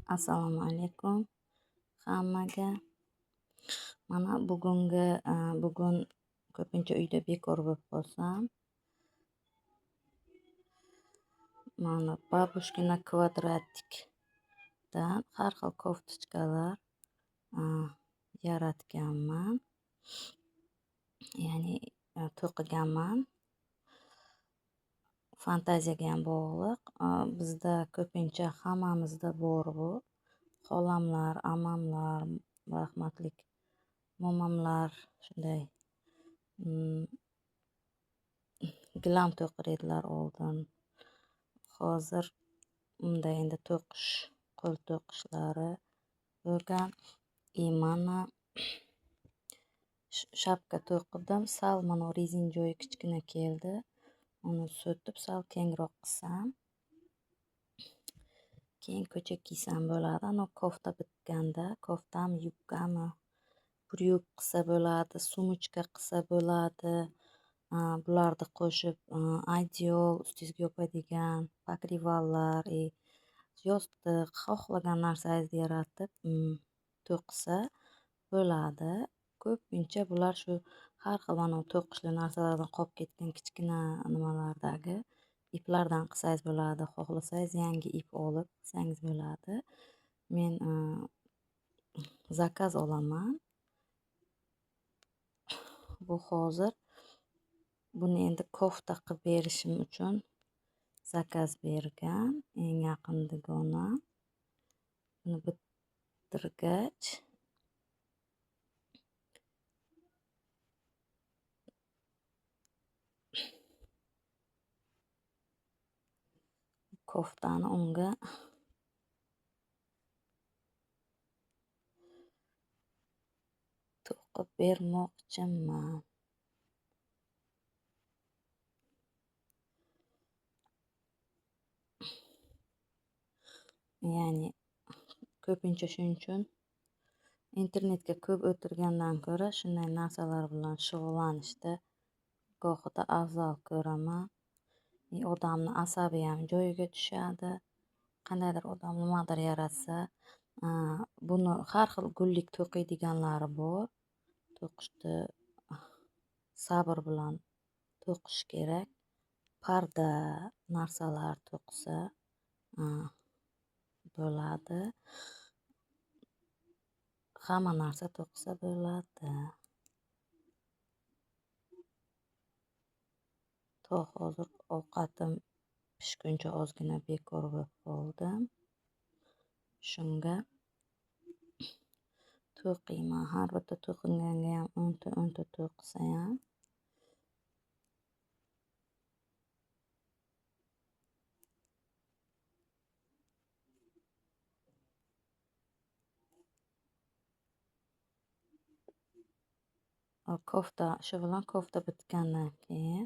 Assalomu alaykum hammaga. Mana bugun ko'pincha uyda bekor bo'lib qolsam, mana Babushkina Kvadratikdan har xil koftichkalar yaratganman. Ya'ni to'qiganman. Fantaziyaga ham bog'liq. Bizda ko'pincha hammamizda bor bu. Xolamlar, ammamlar, rahmatlik momamlar shunday gilam to'qir edilar oldin. Hozir unda endi qo'l to'qishlari bo'lgan. Mana shapka to'qidim. Sal mana rezin joyi kichkina keldi. Uni so'tib sal kengroq qilsam, keyin ko'cha kiysam bo'ladi. Ana kofta bitganda, koftami, yubkami, bryuk qilsa bo'ladi, sumочка qilsa bo'ladi. Bularni qo'shib adyol, ustingizga yopadigan pokrivallar, yostiq, xohlagan narsangizni yaratib to'qisa bo'ladi. Ko'pincha bular shu har xil mana to'qishli narsalardan qolib ketgan kichkina nimalardagi iplardan qilsangiz bo'ladi. Xohlasangiz yangi ip olib qilsangiz bo'ladi. Men zakaz olaman. Bu hozir buni endi kofta qilib berishim uchun zakaz bergan eng yaqin dugonam. Buni bitirgach koftani unga to'qib bermoqchiman. Ya'ni ko'pincha shuning uchun internetga ko'p o'tirgandan ko'ra shunday narsalar bilan shug'ullanishda gohida afzal ko'raman. Odamni asabi ham joyiga tushadi. Qandaydir odam nimadir yaratsa, buni har xil gullik to'qiydiganlari bor. To'qishni sabr bilan to'qish kerak. Parda narsalar to'qisa bo'ladi. Hamma narsa to'qisa bo'ladi. To hozir ovqatim pishguncha ozgina bekor bo'lib qoldim. Shunga to'qiyman. Har bitta to'qinganga ham 10 ta to'qisa ham kofta, shu bilan kofta bitgandan keyin